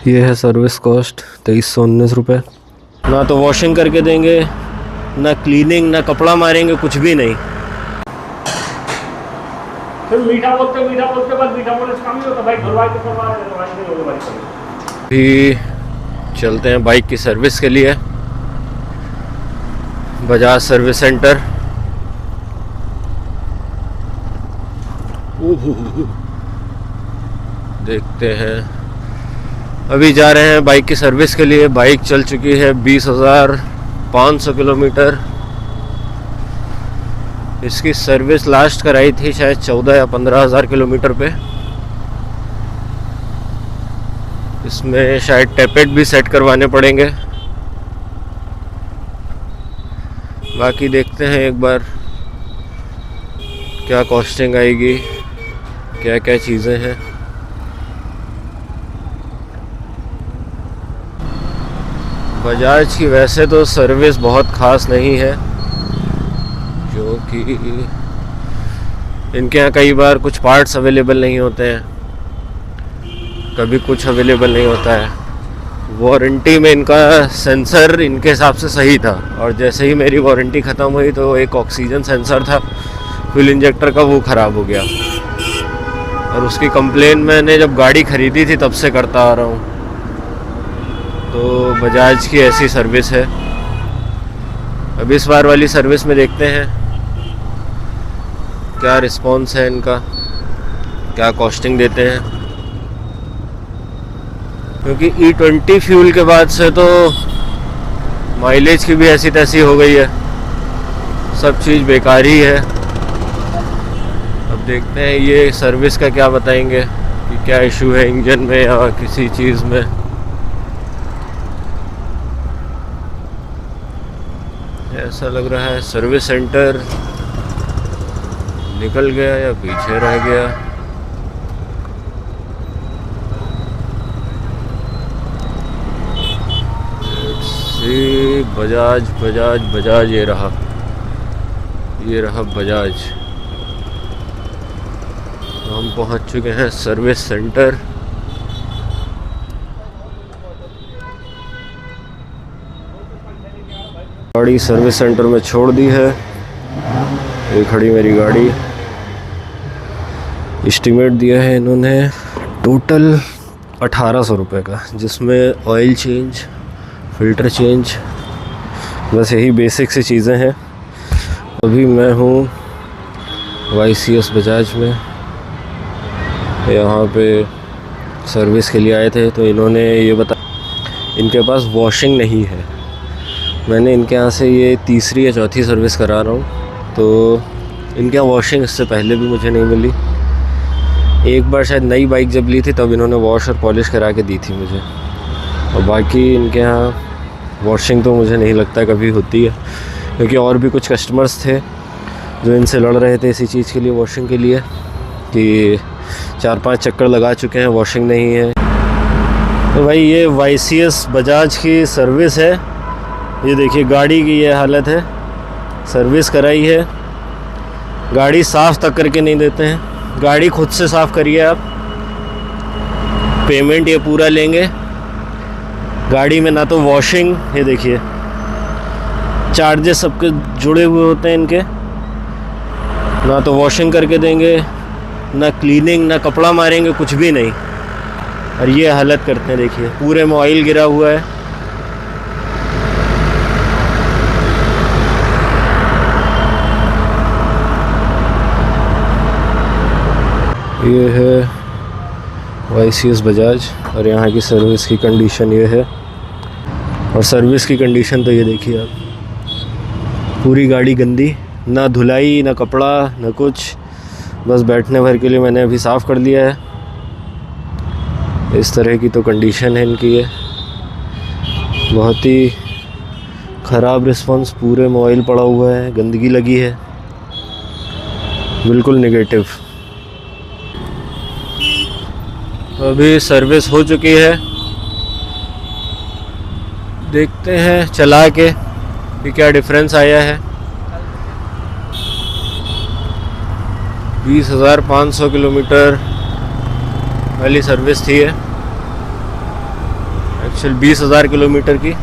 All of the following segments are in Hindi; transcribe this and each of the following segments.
ये है सर्विस कॉस्ट 2319 रुपये। ना तो वॉशिंग करके देंगे, ना क्लीनिंग, ना कपड़ा मारेंगे, कुछ भी नहीं। फिर मीठा बोलते बाद मीठा बोलने से काम नहीं होता भाई। घरवाले के करवा रहे तो नहीं होगा भाई। अभी चलते हैं बाइक की सर्विस के लिए बजाज सर्विस सेंटर। देखते हैं, अभी जा रहे हैं बाइक की सर्विस के लिए। बाइक चल चुकी है 20,500 किलोमीटर। इसकी सर्विस लास्ट कराई थी शायद 14 या 15,000 किलोमीटर पे। इसमें शायद टैपेट भी सेट करवाने पड़ेंगे। बाकी देखते हैं एक बार क्या कॉस्टिंग आएगी, क्या क्या चीज़ें हैं। बजाज की वैसे तो सर्विस बहुत ख़ास नहीं है, क्योंकि इनके यहाँ कई बार कुछ पार्ट्स अवेलेबल नहीं होते हैं, कभी कुछ अवेलेबल नहीं होता है। वारंटी में इनका सेंसर इनके हिसाब से सही था, और जैसे ही मेरी वारंटी ख़त्म हुई तो एक ऑक्सीजन सेंसर था फ्यूल इंजेक्टर का, वो ख़राब हो गया। और उसकी कंप्लेन मैंने जब गाड़ी ख़रीदी थी तब से करता आ रहा हूँ। तो बजाज की ऐसी सर्विस है। अब इस बार वाली सर्विस में देखते हैं क्या रिस्पॉन्स है इनका, क्या कॉस्टिंग देते हैं। क्योंकि E20 फ्यूल के बाद से तो माइलेज की भी ऐसी तैसी हो गई है, सब चीज़ बेकार ही है। अब देखते हैं ये सर्विस का क्या बताएंगे कि क्या इशू है इंजन में या किसी चीज़ में। ऐसा लग रहा है सर्विस सेंटर निकल गया या पीछे रह गया। बजाज बजाज बजाज, ये रहा बजाज। हम पहुंच चुके हैं सर्विस सेंटर। गाड़ी सर्विस सेंटर में छोड़ दी है, ये खड़ी मेरी गाड़ी। एस्टीमेट दिया है इन्होंने टोटल 1800 रुपये का, जिसमें ऑयल चेंज, फ़िल्टर चेंज, बस यही बेसिक सी चीज़ें हैं। अभी मैं हूँ YCS बजाज में, यहाँ पे सर्विस के लिए आए थे। तो इन्होंने ये इनके पास वॉशिंग नहीं है। मैंने इनके यहाँ से ये तीसरी या चौथी सर्विस करा रहा हूँ, तो इनके यहाँ वॉशिंग इससे पहले भी मुझे नहीं मिली। एक बार शायद नई बाइक जब ली थी तब इन्होंने वॉश और पॉलिश करा के दी थी मुझे, और बाकी इनके यहाँ वॉशिंग तो मुझे नहीं लगता कभी होती है। क्योंकि और भी कुछ कस्टमर्स थे जो इनसे लड़ रहे थे इसी चीज़ के लिए, वॉशिंग के लिए, कि 4-5 चक्कर लगा चुके हैं, वॉशिंग नहीं है। तो भाई ये YCS बजाज की सर्विस है। ये देखिए गाड़ी की ये हालत है, सर्विस कराई है, गाड़ी साफ़ तक करके नहीं देते हैं। गाड़ी खुद से साफ़ करिए आप, पेमेंट ये पूरा लेंगे। गाड़ी में ना तो वॉशिंग, ये देखिए चार्जेस सबके जुड़े हुए होते हैं इनके, ना तो वॉशिंग करके देंगे, ना क्लीनिंग, ना कपड़ा मारेंगे, कुछ भी नहीं। और ये हालत करते हैं, देखिए पूरे में ऑयल गिरा हुआ है। ये है YCS बजाज, और यहाँ की सर्विस की कंडीशन ये है। और सर्विस की कंडीशन तो ये देखिए आप, पूरी गाड़ी गंदी, ना धुलाई, ना कपड़ा, ना कुछ, बस बैठने भर के लिए मैंने अभी साफ़ कर लिया है। इस तरह की तो कंडीशन है इनकी। ये बहुत ही ख़राब रिस्पॉन्स, पूरे में ऑयल पड़ा हुआ है, गंदगी लगी है, बिल्कुल नेगेटिव। अभी सर्विस हो चुकी है, देखते हैं चला के कि क्या डिफरेंस आया है। 20,500 किलोमीटर वाली सर्विस थी है। चल 20,000 किलोमीटर की,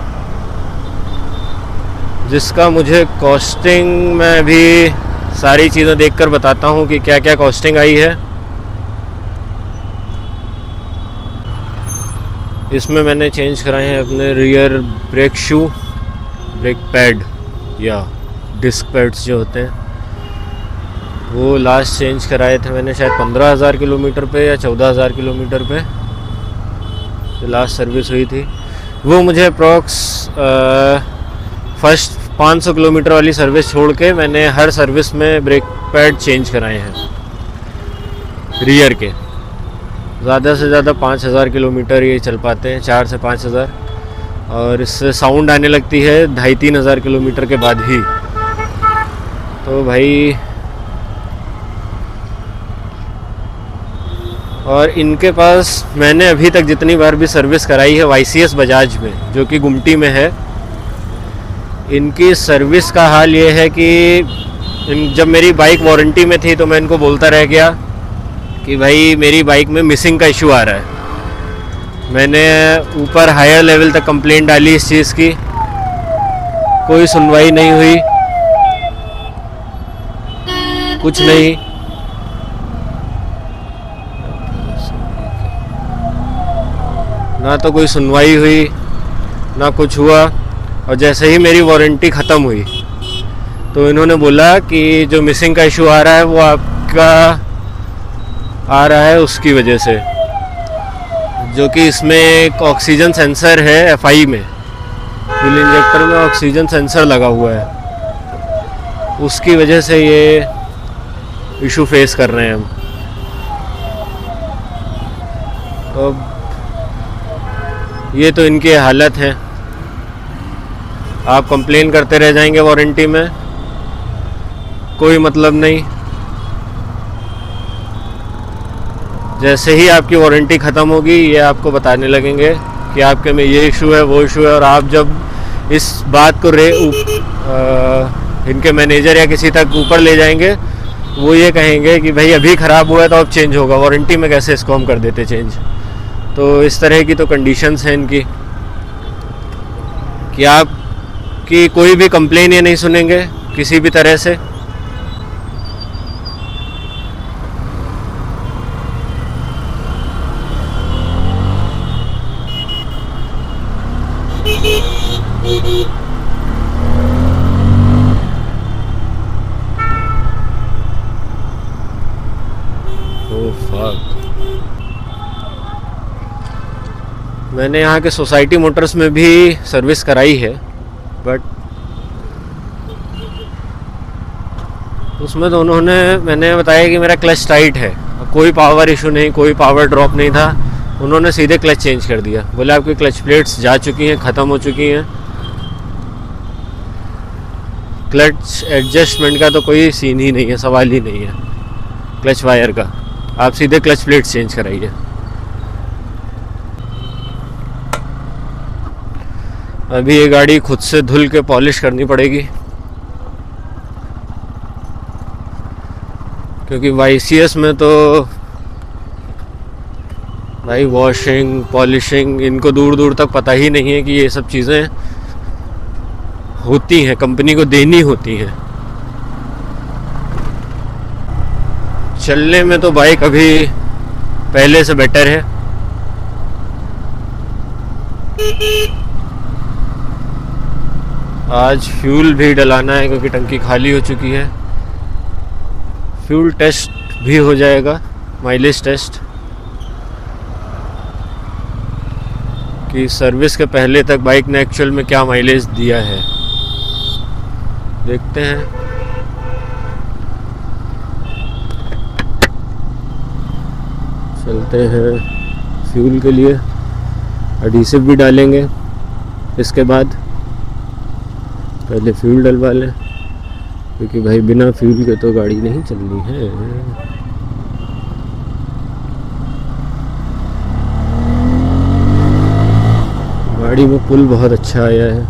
जिसका मुझे कॉस्टिंग मैं अभी सारी चीज़ें देखकर बताता हूँ कि क्या क्या कॉस्टिंग आई है। इसमें मैंने चेंज कराए हैं अपने rear brake shoe, brake pad या डिस्क पैड्स जो होते हैं, वो लास्ट चेंज कराए थे मैंने शायद 15,000 किलोमीटर पे या 14,000 किलोमीटर पे जो लास्ट सर्विस हुई थी। वो मुझे अप्रॉक्स फर्स्ट 500 किलोमीटर वाली सर्विस छोड़ के मैंने हर सर्विस में ब्रेक पैड चेंज कराए हैं रियर के। ज़्यादा से ज़्यादा 5,000 किलोमीटर ये चल पाते हैं, 4 से 5,000, और इससे साउंड आने लगती है 2,500-3 हज़ार किलोमीटर के बाद ही। तो भाई, और इनके पास मैंने अभी तक जितनी बार भी सर्विस कराई है YCS बजाज में, जो कि गुमटी में है, इनकी सर्विस का हाल ये है कि जब मेरी बाइक वारंटी में थी तो मैं इनको बोलता रह गया कि भाई मेरी बाइक में मिसिंग का इशू आ रहा है। मैंने ऊपर हायर लेवल तक कंप्लेंट डाली इस चीज़ की, कोई सुनवाई नहीं हुई, कुछ नहीं। ना तो कोई सुनवाई हुई ना कुछ हुआ। और जैसे ही मेरी वारंटी ख़त्म हुई तो इन्होंने बोला कि जो मिसिंग का इशू आ रहा है वो आपका आ रहा है उसकी वजह से, जो कि इसमें एक ऑक्सीजन सेंसर है FI में, फ्यूल इंजेक्टर में ऑक्सीजन सेंसर लगा हुआ है, उसकी वजह से ये इशू फेस कर रहे हैं हम। तो ये तो इनकी हालत है। आप कंप्लेन करते रह जाएंगे वारंटी में, कोई मतलब नहीं। जैसे ही आपकी वारंटी ख़त्म होगी ये आपको बताने लगेंगे कि आपके में ये इशू है, वो इशू है, और आप जब इस बात को इनके मैनेजर या किसी तक ऊपर ले जाएंगे, वो ये कहेंगे कि भाई अभी ख़राब हुआ है तो अब चेंज होगा, वारंटी में कैसे इसको हम कर देते चेंज। तो इस तरह की तो कंडीशंस हैं इनकी कि आपकी कोई भी कंप्लेन ये नहीं सुनेंगे किसी भी तरह से। मैंने यहाँ के सोसाइटी मोटर्स में भी सर्विस कराई है, बट उसमें तो उन्होंने, मैंने बताया कि मेरा क्लच टाइट है, कोई पावर इशू नहीं, कोई पावर ड्रॉप नहीं था, उन्होंने सीधे क्लच चेंज कर दिया। बोले आपकी क्लच प्लेट्स जा चुकी हैं, ख़त्म हो चुकी हैं, क्लच एडजस्टमेंट का तो कोई सीन ही नहीं है, सवाल ही नहीं है क्लच वायर का, आप सीधे क्लच प्लेट्स चेंज कराइए। अभी ये गाड़ी खुद से धुल के पॉलिश करनी पड़ेगी, क्योंकि YCS में तो भाई वॉशिंग पॉलिशिंग इनको दूर दूर तक पता ही नहीं है कि ये सब चीज़ें होती हैं, कंपनी को देनी होती हैं। चलने में तो बाइक अभी पहले से बेटर है। आज फ्यूल भी डलाना है क्योंकि टंकी खाली हो चुकी है। फ्यूल टेस्ट भी हो जाएगा, माइलेज टेस्ट, कि सर्विस के पहले तक बाइक ने एक्चुअल में क्या माइलेज दिया है, देखते हैं। चलते हैं फ्यूल के लिए, एडिसिव भी डालेंगे इसके बाद, पहले फ्यूल डलवा लें क्योंकि भाई बिना फ्यूल के तो गाड़ी नहीं चलनी है। गाड़ी में पुल बहुत अच्छा आया है।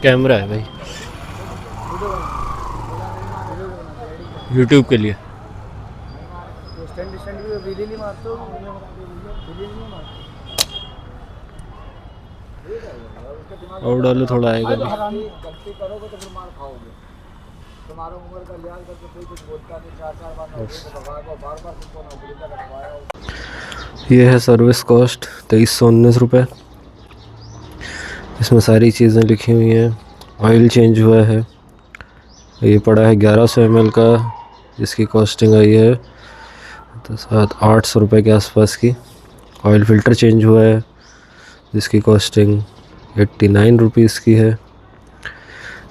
कैमरा है भाई, यूट्यूब के लिए। और डालो थोड़ा आएगा भी। गलती करोगे तो फिर मार खाओगे। तुम्हारा उम्र का लिहाज करके कोई कुछ बोलता नहीं, 4-4 बार नौकरी से भगाएगा, बार-बार तुमको नौकरी का रखवाया। ये है सर्विस कॉस्ट 2319 रुपये। इसमें सारी चीज़ें लिखी हुई हैं। ऑयल चेंज हुआ है, ये पड़ा है 1100 ml का, जिसकी कॉस्टिंग आई है तो 700-800 रुपये के आसपास की। ऑयल फ़िल्टर चेंज हुआ है, जिसकी कॉस्टिंग 89 रुपीज़ की है।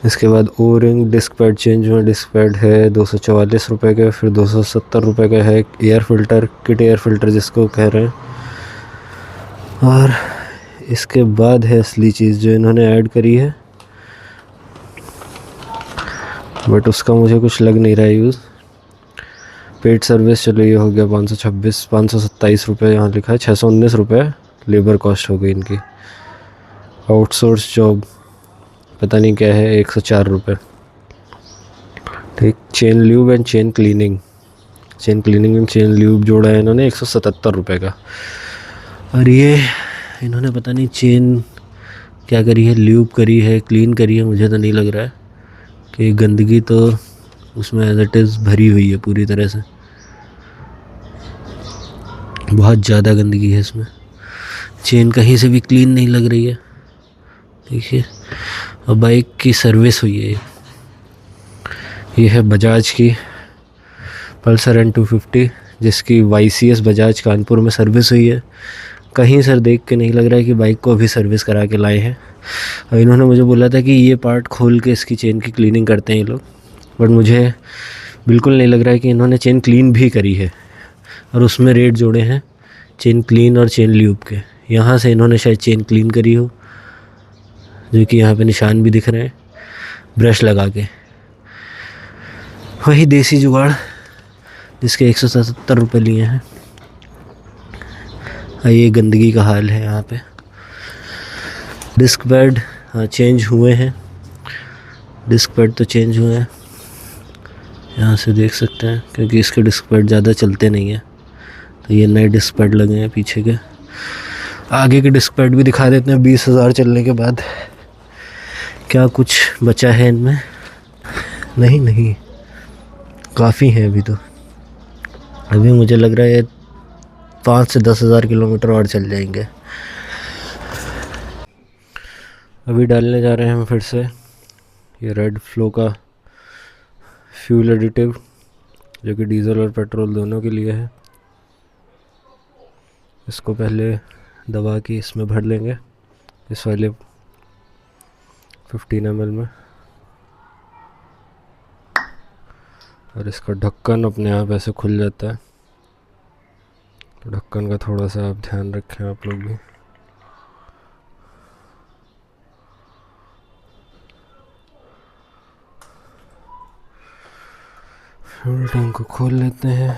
इसके बाद ओ रिंग डिस्क पैड चेंज हुआ, डिस्क पैड है 244 रुपये का, फिर 270 रुपये का है air filter, kit air filter जिसको कह रहे हैं। और इसके बाद है असली चीज़ जो इन्होंने ऐड करी है, बट उसका मुझे कुछ लग नहीं रहा है यूज़। पेड सर्विस, चलो ये हो गया 527 रुपये, यहाँ लिखा है 619 रुपये लेबर कॉस्ट हो गई इनकी। आउटसोर्स जॉब पता नहीं क्या है, 104 रुपये। ठीक, chain lube and chain cleaning and chain lube जोड़ा है इन्होंने 177 रुपये का। और ये इन्होंने पता नहीं चेन क्या करी है, ल्यूब करी है, क्लीन करी है, मुझे तो नहीं लग रहा है कि गंदगी तो उसमें एज इट इज़ भरी हुई है पूरी तरह से। बहुत ज़्यादा गंदगी है इसमें, चेन कहीं से भी क्लीन नहीं लग रही है। देखिए, और बाइक की सर्विस हुई है। ये है बजाज की पल्सर N250, जिसकी YCS बजाज कानपुर में सर्विस हुई है। कहीं सर देख के नहीं लग रहा है कि बाइक को अभी सर्विस करा के लाए हैं। और इन्होंने मुझे बोला था कि ये पार्ट खोल के इसकी चेन की क्लीनिंग करते हैं ये लोग, बट मुझे बिल्कुल नहीं लग रहा है कि इन्होंने चेन क्लीन भी करी है। और उसमें रेट जोड़े हैं चेन क्लीन और चेन ल्यूब के। यहाँ से इन्होंने शायद चेन क्लीन करी हो, जो कि यहाँ पे निशान भी दिख रहे हैं ब्रश लगा के। वही देसी जुगाड़ जिसके 177 रुपये लिए हैं। ये गंदगी का हाल है यहाँ पे। डिस्क पैड हाँ चेंज हुए हैं, डिस्क पैड तो चेंज हुए हैं, यहाँ से देख सकते हैं, क्योंकि इसके डिस्क पैड ज़्यादा चलते नहीं हैं तो ये नए डिस्क पैड लगे हैं पीछे के। आगे के डिस्क पैड भी दिखा देते हैं 20,000 चलने के बाद क्या कुछ बचा है इनमें। नहीं काफ़ी हैं अभी तो। अभी मुझे लग रहा है 5 से 10,000 किलोमीटर और चल जाएंगे। अभी डालने जा रहे हैं हम फिर से ये रेड फ्लो का फ्यूल एडिटिव, जो कि डीजल और पेट्रोल दोनों के लिए है। इसको पहले दबा के इसमें भर लेंगे, इस वाले 15 ml में। और इसका ढक्कन अपने आप ऐसे खुल जाता है, तो ढक्कन का थोड़ा सा आप ध्यान रखें आप लोग भी। फ्यूल टैंक को खोल लेते हैं।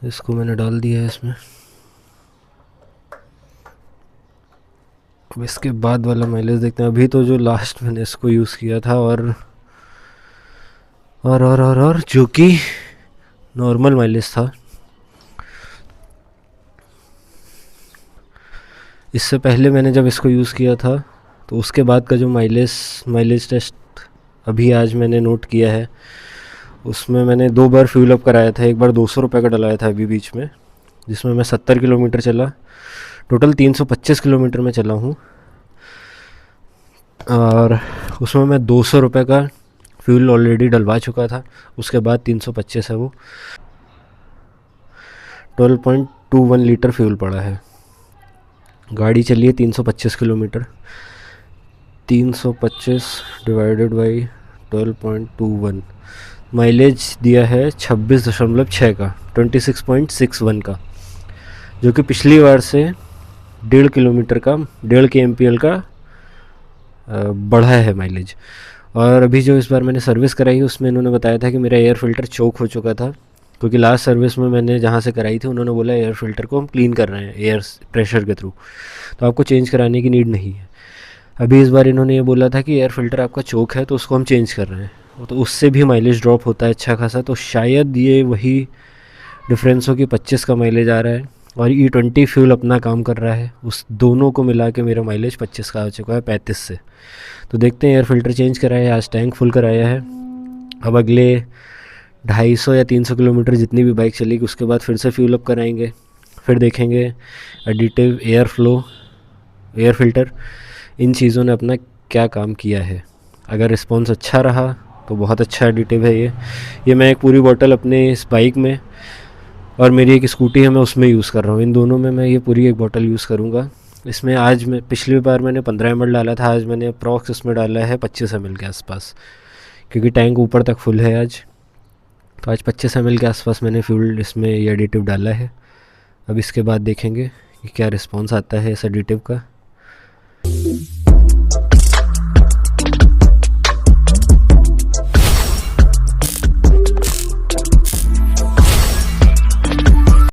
इसको मैंने डाल दिया है इसमें। अब इसके बाद वाला माइलेज देखते हैं। अभी तो जो लास्ट मैंने इसको यूज़ किया था और जो कि नॉर्मल माइलेज था। इससे पहले मैंने जब इसको यूज़ किया था तो उसके बाद का जो माइलेज टेस्ट अभी आज मैंने नोट किया है, उसमें मैंने 2 बार फ्यूल अप कराया था। एक बार 200 रुपये का डलाया था अभी बीच में, जिसमें मैं 70 किलोमीटर चला। टोटल 325 किलोमीटर में चला हूँ, और उसमें मैं 200 रुपये का फ्यूल ऑलरेडी डलवा चुका था। उसके बाद 325 है वो। 12.21 लीटर फ्यूल पड़ा है। गाड़ी चली है 325 किलोमीटर। 325 डिवाइडेड बाई 12.21, माइलेज दिया है 26.6 का, 26.61 का, जो कि पिछली बार से 1.5 किलोमीटर का 1.5 kmpl का बढ़ा है माइलेज। और अभी जो इस बार मैंने सर्विस कराई उसमें इन्होंने बताया था कि मेरा एयर फ़िल्टर चोक हो चुका था, क्योंकि लास्ट सर्विस में मैंने जहाँ से कराई थी उन्होंने बोला एयर फ़िल्टर को हम क्लीन कर रहे हैं एयर प्रेशर के थ्रू, तो आपको चेंज कराने की नीड नहीं है। अभी इस बार इन्होंने ये बोला था कि एयर फ़िल्टर आपका चोक है तो उसको हम चेंज कर रहे हैं, तो उससे भी माइलेज ड्रॉप होता है अच्छा खासा। तो शायद ये वही डिफरेंस हो कि 25 का माइलेज आ रहा है और E20 फ्यूल अपना काम कर रहा है, उस दोनों को मिला के मेरा माइलेज 25 का आ चुका है 35 से। तो देखते हैं, एयर फ़िल्टर चेंज कराया है, आज टैंक फुल कराया है। अब अगले 250 या 300 किलोमीटर जितनी भी बाइक चलेगी उसके बाद फिर से फ्यूल अप कराएंगे, फिर देखेंगे additive, air flow, air filter, इन चीज़ों ने अपना क्या काम किया है। अगर रिस्पॉन्स अच्छा रहा तो बहुत अच्छा एडिटिव है ये मैं एक पूरी बॉटल अपने इस बाइक में और मेरी एक स्कूटी है मैं उसमें यूज़ कर रहा हूँ, इन दोनों में मैं ये पूरी एक बॉटल यूज़ करूँगा। इसमें आज मैं, पिछली बार मैंने 15 ml डाला था, आज मैंने अप्रॉक्स इसमें डाला है 25 ml के आसपास, क्योंकि टैंक ऊपर तक फुल है आज। तो आज 25 ml के आसपास मैंने फ्यूल इसमें ये एडिटिव डाला है। अब इसके बाद देखेंगे कि क्या रिस्पॉन्स आता है इस एडिटिव का।